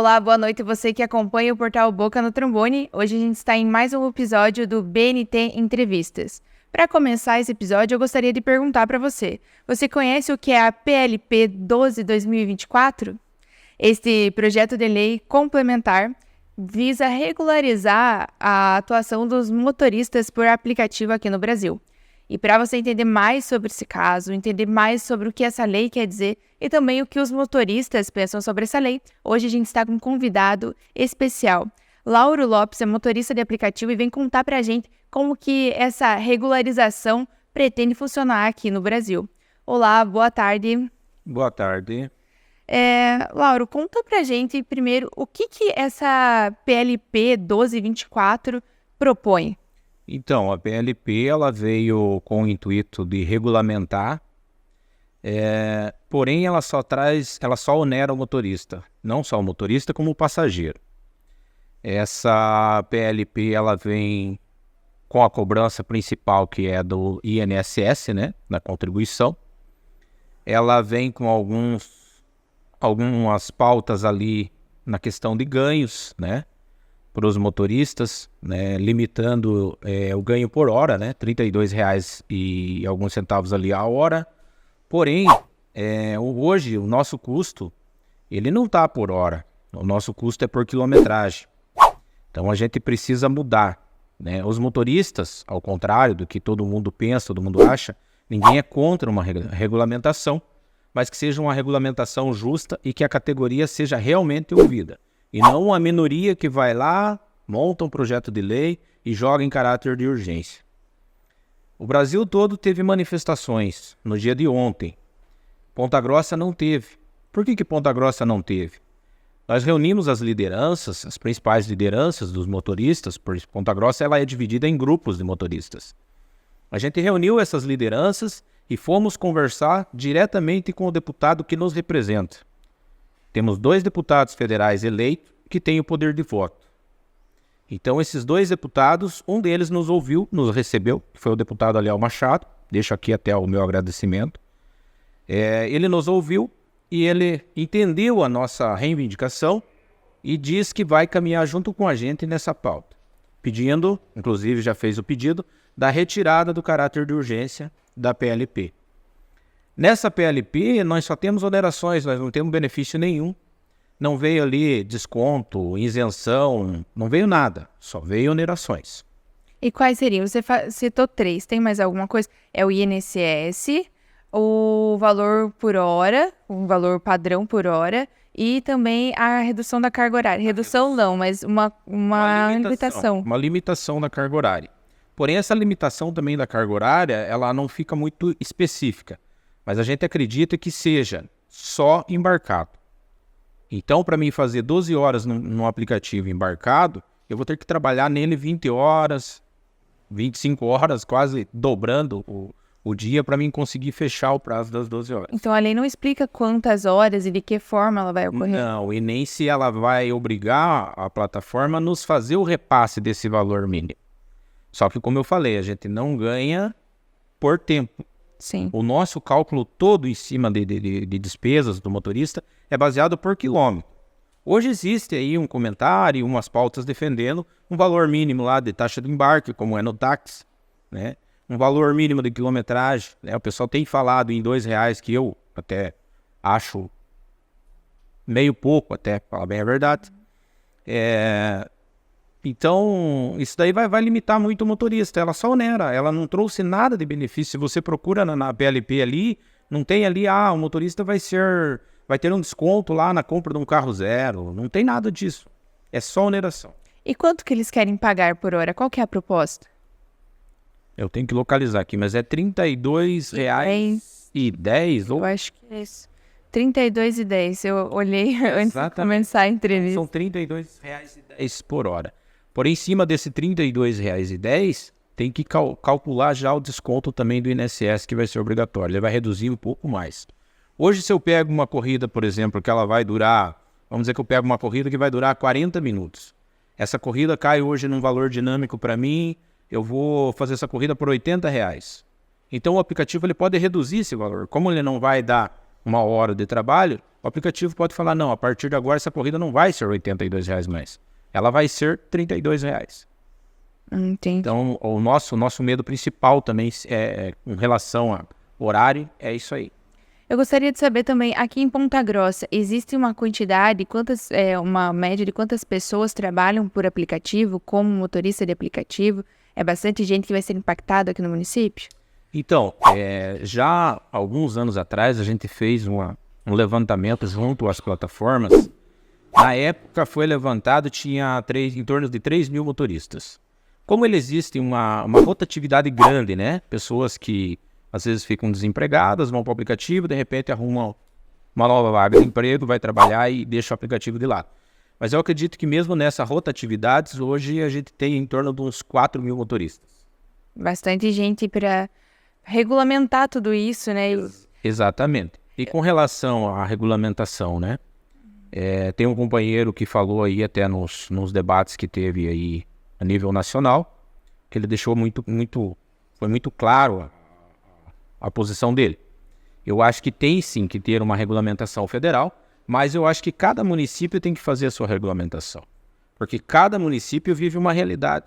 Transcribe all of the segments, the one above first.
Olá, boa noite você que acompanha o portal Boca no Trombone. Hoje a gente está em mais um episódio do BNT Entrevistas. Para começar esse episódio, eu gostaria de perguntar para você. Você conhece o que é a PLP 12/2024? Este projeto de lei complementar visa regularizar a atuação dos motoristas por aplicativo aqui no Brasil. E para você entender mais sobre esse caso, entender mais sobre o que essa lei quer dizer e também o que os motoristas pensam sobre essa lei, hoje a gente está com um convidado especial. Lauro Lopes é motorista de aplicativo e vem contar para a gente como que essa regularização pretende funcionar aqui no Brasil. Olá, boa tarde. Boa tarde. Lauro, conta pra gente primeiro o que essa PLP 12/24 propõe. Então, a PLP ela veio com o intuito de regulamentar, porém ela só onera o motorista, não só o motorista como o passageiro. Essa PLP ela vem com a cobrança principal que é do INSS, né, na contribuição. Ela vem com algumas pautas ali na questão de ganhos, né, para os motoristas, né, limitando o ganho por hora, né, R$32 e alguns centavos ali a hora. Porém, hoje o nosso custo, ele não está por hora, o nosso custo é por quilometragem. Então a gente precisa mudar, né? Os motoristas, ao contrário do que todo mundo pensa, todo mundo acha, ninguém é contra uma regulamentação, mas que seja uma regulamentação justa e que a categoria seja realmente ouvida. E não uma minoria que vai lá, monta um projeto de lei e joga em caráter de urgência. O Brasil todo teve manifestações no dia de ontem. Ponta Grossa não teve. Por que Ponta Grossa não teve? Nós reunimos as lideranças, as principais lideranças dos motoristas, porque Ponta Grossa ela é dividida em grupos de motoristas. A gente reuniu essas lideranças e fomos conversar diretamente com o deputado que nos representa. Temos 2 deputados federais eleitos que têm o poder de voto. Então, esses 2 deputados, um deles nos ouviu, nos recebeu, que foi o deputado Aliel Machado, deixo aqui até o meu agradecimento. Ele nos ouviu e ele entendeu a nossa reivindicação e diz que vai caminhar junto com a gente nessa pauta, pedindo, inclusive já fez o pedido, da retirada do caráter de urgência da PLP. Nessa PLP, nós só temos onerações, nós não temos benefício nenhum. Não veio ali desconto, isenção, não veio nada, só veio onerações. E quais seriam? Você citou 3, tem mais alguma coisa? É o INSS, o valor por hora, o valor padrão por hora e também a redução da carga horária. Redução não, mas uma limitação. Uma limitação da carga horária. Porém, essa limitação também da carga horária, ela não fica muito específica. Mas a gente acredita que seja só embarcado. Então, para mim fazer 12 horas no aplicativo embarcado, eu vou ter que trabalhar nele 20 horas, 25 horas, quase dobrando o dia para mim conseguir fechar o prazo das 12 horas. Então, a lei não explica quantas horas e de que forma ela vai ocorrer? Não, e nem se ela vai obrigar a plataforma a nos fazer o repasse desse valor mínimo. Só que, como eu falei, a gente não ganha por tempo. Sim. O nosso cálculo todo em cima de despesas do motorista é baseado por quilômetro. Hoje existe aí um comentário, umas pautas defendendo um valor mínimo lá de taxa de embarque, como é no táxi, né? Um valor mínimo de quilometragem, né? O pessoal tem falado em R$2, que eu até acho meio pouco, até, para falar bem a verdade. Então, isso daí vai limitar muito o motorista. Ela só onera, ela não trouxe nada de benefício. Se você procura na PLP ali, não tem ali, o motorista vai ter um desconto lá na compra de um carro zero. Não tem nada disso. É só oneração. E quanto que eles querem pagar por hora? Qual que é a proposta? Eu tenho que localizar aqui, mas é R$32,10 Eu acho que é isso. R$32,10. Eu olhei antes de começar a entrevista. São R$32,10 por hora. Porém, em cima desse R$32,10, tem que calcular já o desconto também do INSS, que vai ser obrigatório. Ele vai reduzir um pouco mais. Hoje, se eu pego uma corrida, por exemplo, que ela vai durar... Vamos dizer que eu pego uma corrida que vai durar 40 minutos. Essa corrida cai hoje num valor dinâmico para mim, eu vou fazer essa corrida por R$80. Então, o aplicativo ele pode reduzir esse valor. Como ele não vai dar uma hora de trabalho, O aplicativo pode falar, não, a partir de agora essa corrida não vai ser R$ 82 mais. Ela vai ser R$ 32. Entendi. Então, o nosso medo principal também com relação a horário é isso aí. Eu gostaria de saber também, aqui em Ponta Grossa, existe uma quantidade, uma média de quantas pessoas trabalham por aplicativo, como motorista de aplicativo? É bastante gente que vai ser impactada aqui no município? Então, já há alguns anos atrás, a gente fez um levantamento junto às plataformas. Na época foi levantado, tinha em torno de 3 mil motoristas. Como ele existe uma rotatividade grande, né? Pessoas que às vezes ficam desempregadas, vão para o aplicativo, de repente arrumam uma nova vaga de emprego, vai trabalhar e deixa o aplicativo de lado. Mas eu acredito que mesmo nessa rotatividade, hoje a gente tem em torno de uns 4 mil motoristas. Bastante gente para regulamentar tudo isso, né? Exatamente. E com relação à regulamentação, né? Tem um companheiro que falou aí até nos debates que teve aí a nível nacional, que ele deixou foi muito claro a posição dele. Eu acho que tem sim que ter uma regulamentação federal, mas eu acho que cada município tem que fazer a sua regulamentação, porque cada município vive uma realidade.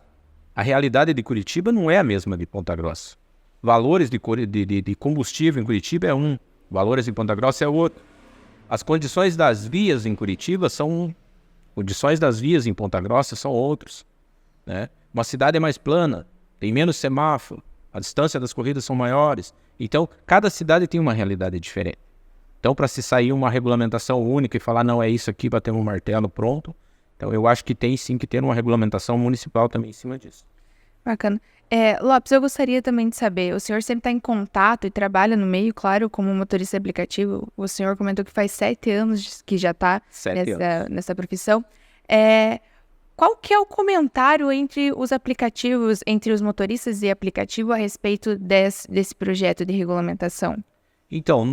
A realidade de Curitiba não é a mesma de Ponta Grossa. Valores de combustível em Curitiba é um, valores em Ponta Grossa é outro. As condições das vias em Curitiba são um, condições das vias em Ponta Grossa são outros, né? Uma cidade é mais plana, tem menos semáforo, a distância das corridas são maiores. Então, cada cidade tem uma realidade diferente. Então, para se sair uma regulamentação única e falar, não, é isso aqui, bater um martelo, pronto. Então, eu acho que tem sim que ter uma regulamentação municipal também em cima disso. Bacana. Lopes, eu gostaria também de saber, o senhor sempre está em contato e trabalha no meio, claro, como motorista de aplicativo. O senhor comentou que faz 7 anos que já está nessa profissão. Qual que é o comentário entre os aplicativos, entre os motoristas de aplicativo a respeito desse projeto de regulamentação? Então,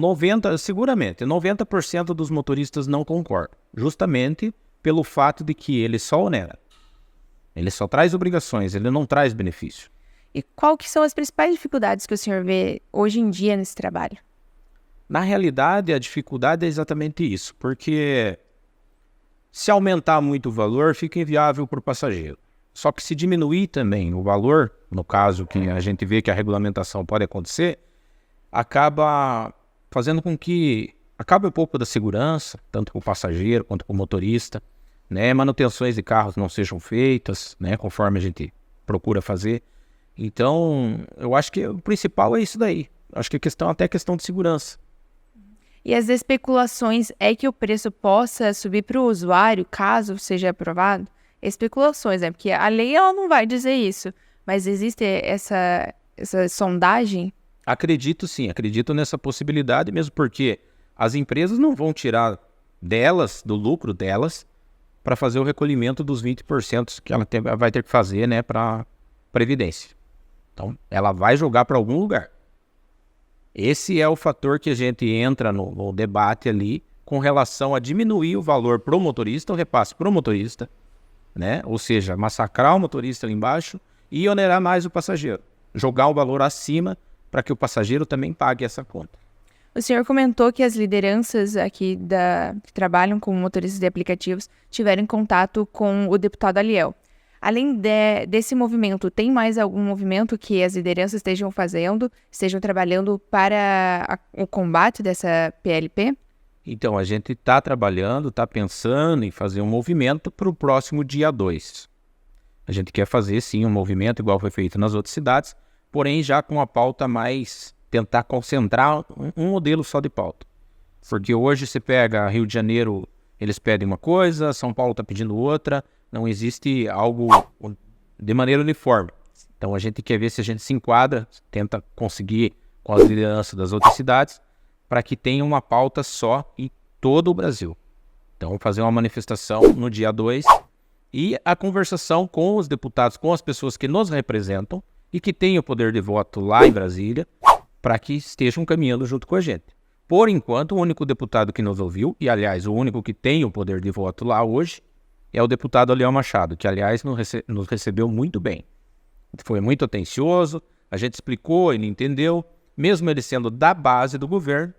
seguramente, 90% dos motoristas não concordam, justamente pelo fato de que ele só onera. Ele só traz obrigações, ele não traz benefício. E qual que são as principais dificuldades que o senhor vê hoje em dia nesse trabalho? Na realidade, a dificuldade é exatamente isso, porque se aumentar muito o valor, fica inviável para o passageiro. Só que se diminuir também o valor, no caso que a gente vê que a regulamentação pode acontecer, acaba fazendo com que acabe um pouco da segurança, tanto para o passageiro quanto para o motorista, né? Manutenções de carros não sejam feitas, né? Conforme a gente procura fazer. Então, eu acho que o principal é isso daí. Acho que até questão de segurança. E as especulações é que o preço possa subir para o usuário, caso seja aprovado? Especulações, né? Porque a lei ela não vai dizer isso, mas existe essa sondagem? Acredito sim, acredito nessa possibilidade, mesmo porque as empresas não vão tirar do lucro delas, para fazer o recolhimento dos 20% que ela vai ter que fazer, né, para Previdência. Então, ela vai jogar para algum lugar. Esse é o fator que a gente entra no debate ali com relação a diminuir o valor pro motorista, o repasse pro motorista, né? Ou seja, massacrar o motorista ali embaixo e onerar mais o passageiro. Jogar o valor acima para que o passageiro também pague essa conta. O senhor comentou que as lideranças aqui que trabalham com motoristas de aplicativos tiveram contato com o deputado Aliel. Além desse movimento, tem mais algum movimento que as lideranças estejam trabalhando para o combate dessa PLP? Então, a gente está trabalhando, está pensando em fazer um movimento para o próximo dia 2. A gente quer fazer, sim, um movimento igual foi feito nas outras cidades, porém já com a pauta mais... tentar concentrar um modelo só de pauta. Porque hoje você pega Rio de Janeiro, eles pedem uma coisa, São Paulo está pedindo outra, não existe algo de maneira uniforme. Então a gente quer ver se a gente se enquadra, tenta conseguir com as lideranças das outras cidades, para que tenha uma pauta só em todo o Brasil. Então fazer uma manifestação no dia 2 e a conversação com os deputados, com as pessoas que nos representam e que têm o poder de voto lá em Brasília, para que estejam caminhando junto com a gente. Por enquanto, o único deputado que nos ouviu, e aliás, o único que tem o poder de voto lá hoje, é o deputado Aliel Machado, que aliás nos recebeu muito bem. Foi muito atencioso, a gente explicou, ele entendeu, mesmo ele sendo da base do governo,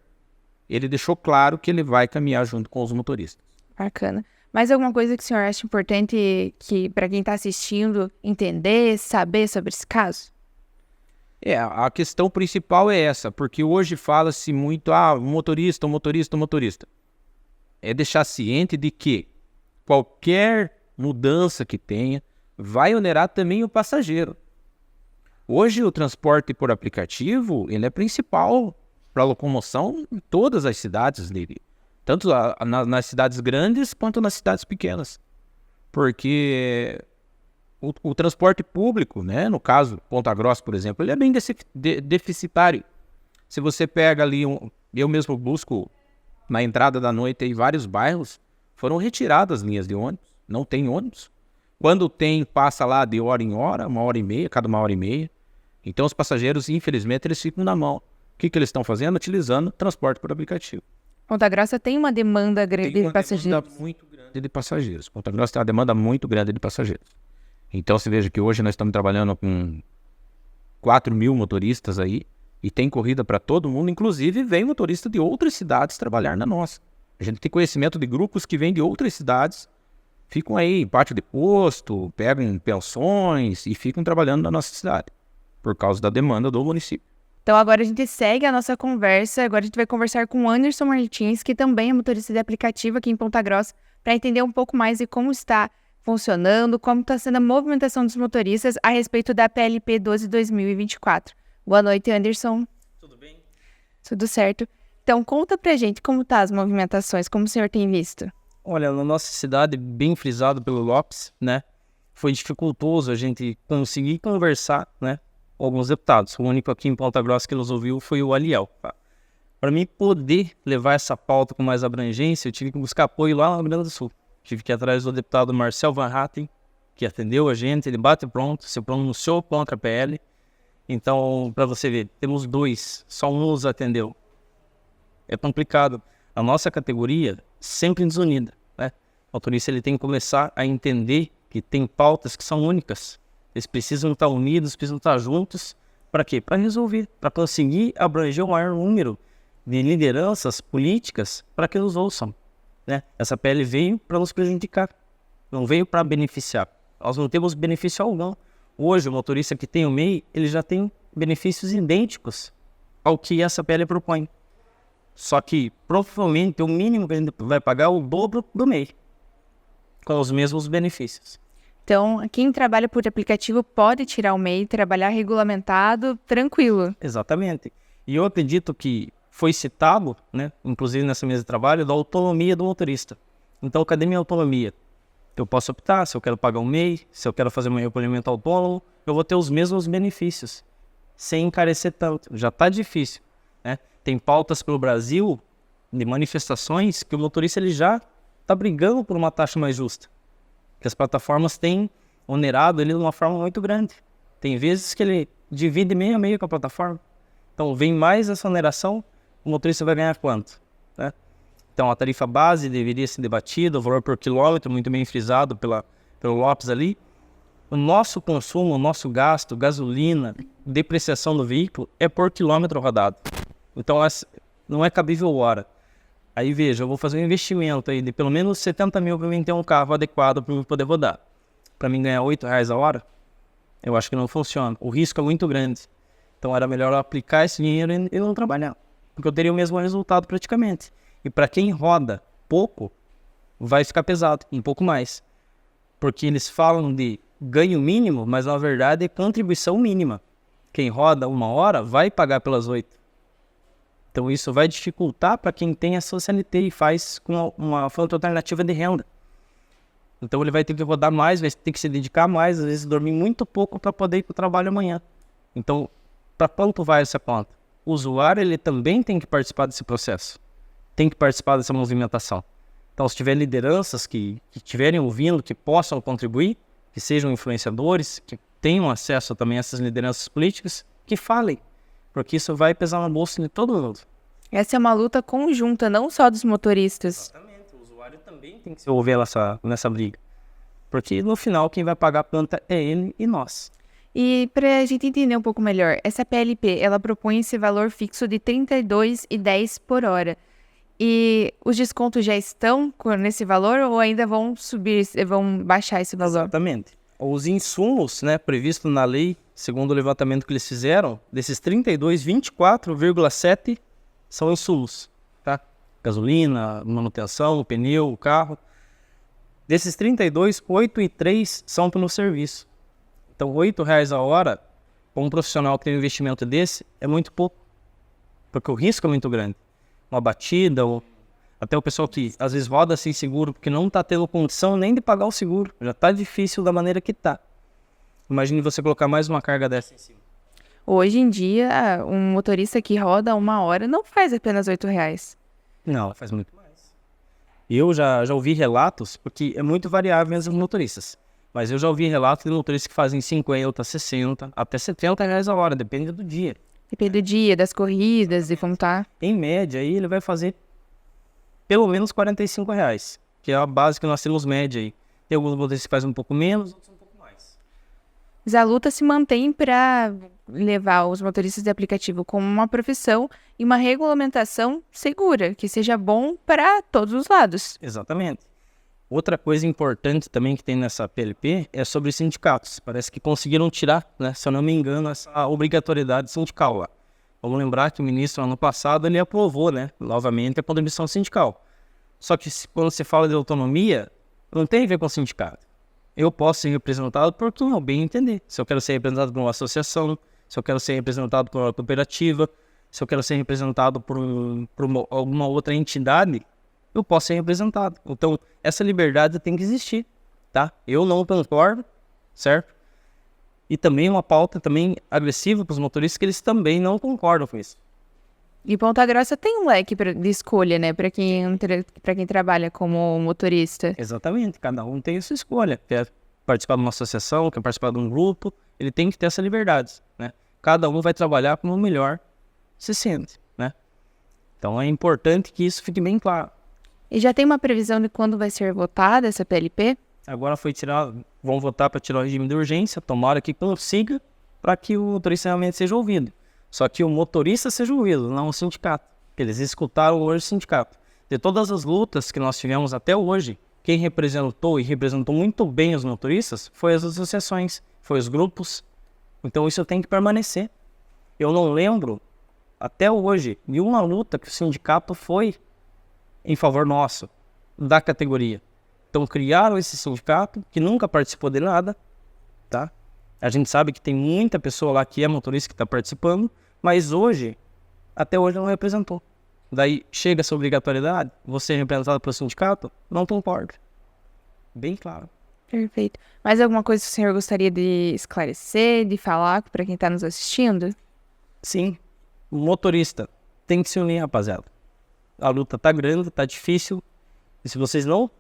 ele deixou claro que ele vai caminhar junto com os motoristas. Bacana. Mais alguma coisa que o senhor acha importante que para quem está assistindo entender, saber sobre esse caso? A questão principal é essa, porque hoje fala-se muito, motorista. É deixar ciente de que qualquer mudança que tenha vai onerar também o passageiro. Hoje o transporte por aplicativo, ele é principal para locomoção em todas as cidades dele. Tanto nas cidades grandes quanto nas cidades pequenas. Porque o transporte público, né, no caso, Ponta Grossa, por exemplo, ele é bem deficitário. Se você pega ali, eu mesmo busco na entrada da noite em vários bairros, foram retiradas linhas de ônibus, não tem ônibus. Quando tem, passa lá de hora em hora, 1h30, cada 1h30. Então os passageiros, infelizmente, eles ficam na mão. O que eles estão fazendo? Utilizando transporte por aplicativo. Ponta Grossa tem uma demanda grande de passageiros. Demanda muito grande de passageiros. Ponta Grossa tem uma demanda muito grande de passageiros. Então você veja que hoje nós estamos trabalhando com 4.000 motoristas aí e tem corrida para todo mundo, inclusive vem motorista de outras cidades trabalhar na nossa. A gente tem conhecimento de grupos que vêm de outras cidades, ficam aí em pátio de posto, pegam pensões e ficam trabalhando na nossa cidade, por causa da demanda do município. Então agora a gente segue a nossa conversa, agora a gente vai conversar com o Anderson Martins, que também é motorista de aplicativo aqui em Ponta Grossa, para entender um pouco mais de como está funcionando, como está sendo a movimentação dos motoristas a respeito da PLP 12/2024. Boa noite, Anderson. Tudo bem? Tudo certo. Então, conta pra gente como tá as movimentações, como o senhor tem visto. Olha, na nossa cidade, bem frisado pelo Lopes, né? Foi dificultoso a gente conseguir conversar, né? Com alguns deputados. O único aqui em Ponta Grossa que nos ouviu foi o Aliel. Tá? Para mim poder levar essa pauta com mais abrangência, eu tive que buscar apoio lá no Rio Grande do Sul. Tive que ir atrás do deputado Marcel Van Hatten, que atendeu a gente, ele bate pronto, se pronunciou contra a PL. Então, para você ver, temos dois, só um nos atendeu. É complicado. A nossa categoria sempre desunida, né? O motorista ele tem que começar a entender que tem pautas que são únicas. Eles precisam estar unidos, precisam estar juntos. Para quê? Para resolver, para conseguir abranger o maior número de lideranças políticas para que nos ouçam, né? Essa PL veio para nos prejudicar, não veio para beneficiar. Nós não temos benefício algum. Hoje, o motorista que tem o MEI, ele já tem benefícios idênticos ao que essa PL propõe. Só que, provavelmente, o mínimo que a gente vai pagar é o dobro do MEI, com os mesmos benefícios. Então, quem trabalha por aplicativo pode tirar o MEI, trabalhar regulamentado, tranquilo. Exatamente. E eu acredito que foi citado, né, inclusive nessa mesa de trabalho, da autonomia do motorista. Então, cadê minha autonomia? Eu posso optar se eu quero pagar um MEI, se eu quero fazer um recolhimento autônomo, eu vou ter os mesmos benefícios, sem encarecer tanto. Já está difícil, né? Tem pautas pelo Brasil de manifestações que o motorista ele já está brigando por uma taxa mais justa. Que as plataformas têm onerado ele de uma forma muito grande. Tem vezes que ele divide meio a meio com a plataforma. Então, vem mais essa oneração, o motorista vai ganhar quanto, né? Então, a tarifa base deveria ser debatida, o valor por quilômetro, muito bem frisado pelo Lopes ali. O nosso consumo, o nosso gasto, gasolina, depreciação do veículo é por quilômetro rodado. Então, não é cabível hora. Aí, veja, eu vou fazer um investimento aí de pelo menos 70 mil para mim ter um carro adequado para eu poder rodar. Para mim ganhar R$8 a hora, eu acho que não funciona. O risco é muito grande. Então, era melhor eu aplicar esse dinheiro e não trabalhar, porque eu teria o mesmo resultado praticamente. E para quem roda pouco, vai ficar pesado, um pouco mais. Porque eles falam de ganho mínimo, mas na verdade é contribuição mínima. Quem roda 1 hora vai pagar pelas 8. Então isso vai dificultar para quem tem a sua CLT e faz com uma fonte alternativa de renda. Então ele vai ter que rodar mais, vai ter que se dedicar mais, às vezes dormir muito pouco para poder ir para o trabalho amanhã. Então, para quanto vai essa conta? O usuário ele também tem que participar desse processo. Tem que participar dessa movimentação. Então, se tiver lideranças que estiverem ouvindo, que possam contribuir, que sejam influenciadores, que tenham acesso também a essas lideranças políticas, que falem, porque isso vai pesar na bolsa de todo mundo. Essa é uma luta conjunta, não só dos motoristas. Exatamente, o usuário também tem que se envolver nessa briga. Porque no final quem vai pagar a planta é ele e nós. E para a gente entender um pouco melhor, essa PLP, ela propõe esse valor fixo de R$ 32,10 por hora. E os descontos já estão nesse valor ou ainda vão subir, vão baixar esse valor? Exatamente. Os insumos, né, previstos na lei, segundo o levantamento que eles fizeram, desses 32, 24,7 são insumos, tá? Gasolina, manutenção, pneu, carro. Desses 32, 8,3 são pelo serviço. Então, R$8 a hora, para um profissional que tem um investimento desse, é muito pouco. Porque o risco é muito grande. Uma batida, ou até o pessoal que às vezes roda sem seguro, porque não está tendo condição nem de pagar o seguro. Já está difícil da maneira que está. Imagine você colocar mais uma carga dessa em cima. Hoje em dia, um motorista que roda 1 hora não faz apenas R$8. Não, ela faz muito mais. Eu já ouvi relatos, porque é muito variável entre os motoristas. Mas eu já ouvi relatos de motoristas que fazem 50, 60, até R$70 a hora, depende do dia. Depende do dia, das corridas e como tá. Em média, aí ele vai fazer pelo menos R$45, que é a base que nós temos média aí. Tem alguns motoristas que fazem um pouco menos, outros um pouco mais. Mas a luta se mantém para levar os motoristas de aplicativo como uma profissão e uma regulamentação segura, que seja bom para todos os lados. Exatamente. Outra coisa importante também que tem nessa PLP é sobre os sindicatos. Parece que conseguiram tirar, né, se eu não me engano, essa obrigatoriedade sindical lá. Vamos lembrar que o ministro, ano passado, ele aprovou, né, novamente a contribuição sindical. Só que quando se fala de autonomia, não tem a ver com o sindicato. Eu posso ser representado por quem eu bem entender. Se eu quero ser representado por uma associação, se eu quero ser representado por uma cooperativa, se eu quero ser representado por alguma outra entidade, eu posso ser representado. Então, essa liberdade tem que existir, tá? Eu não concordo, certo? E também uma pauta também agressiva para os motoristas, que eles também não concordam com isso. E Ponta Grossa tem um leque de escolha, né, para quem trabalha como motorista. Exatamente, cada um tem a sua escolha. Quer participar de uma associação, quer participar de um grupo, ele tem que ter essa liberdade, né? Cada um vai trabalhar como melhor se sente, né? Então, é importante que isso fique bem claro. E já tem uma previsão de quando vai ser votada essa PLP? Agora vão votar para tirar o regime de urgência, tomara que consiga, para que o motorista realmente seja ouvido. Só que o motorista seja ouvido, não o sindicato. Eles escutaram hoje o sindicato. De todas as lutas que nós tivemos até hoje, quem representou e representou muito bem os motoristas foi as associações, foi os grupos. Então isso tem que permanecer. Eu não lembro, até hoje, de uma luta que o sindicato foi em favor nosso, da categoria. Então criaram esse sindicato, que nunca participou de nada, tá? A gente sabe que tem muita pessoa lá que é motorista que está participando, mas hoje, até hoje não representou. Daí chega essa obrigatoriedade, você é representado pelo sindicato, não concordo. Bem claro. Perfeito. Mais alguma coisa que o senhor gostaria de esclarecer, de falar para quem está nos assistindo? Sim, o motorista tem que se unir, rapaziada. A luta tá grande, tá difícil. E se vocês não...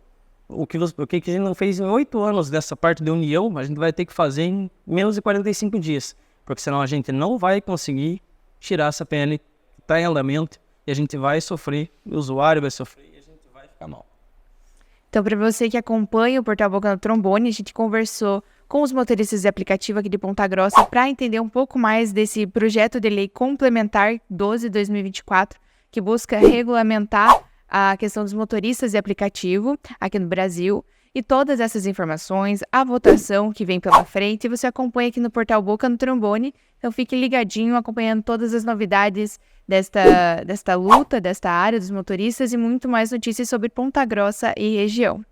O que a gente não fez em 8 anos dessa parte de união, a gente vai ter que fazer em menos de 45 dias. Porque senão a gente não vai conseguir tirar essa PL que está em andamento. E a gente vai sofrer, o usuário vai sofrer e a gente vai ficar mal. Então, para você que acompanha o Portal Boca no Trombone, a gente conversou com os motoristas de aplicativo aqui de Ponta Grossa para entender um pouco mais desse projeto de lei complementar 12/2024, que busca regulamentar a questão dos motoristas de aplicativo aqui no Brasil. E todas essas informações, a votação que vem pela frente, você acompanha aqui no Portal Boca no Trombone. Então fique ligadinho, acompanhando todas as novidades desta luta, desta área dos motoristas e muito mais notícias sobre Ponta Grossa e região.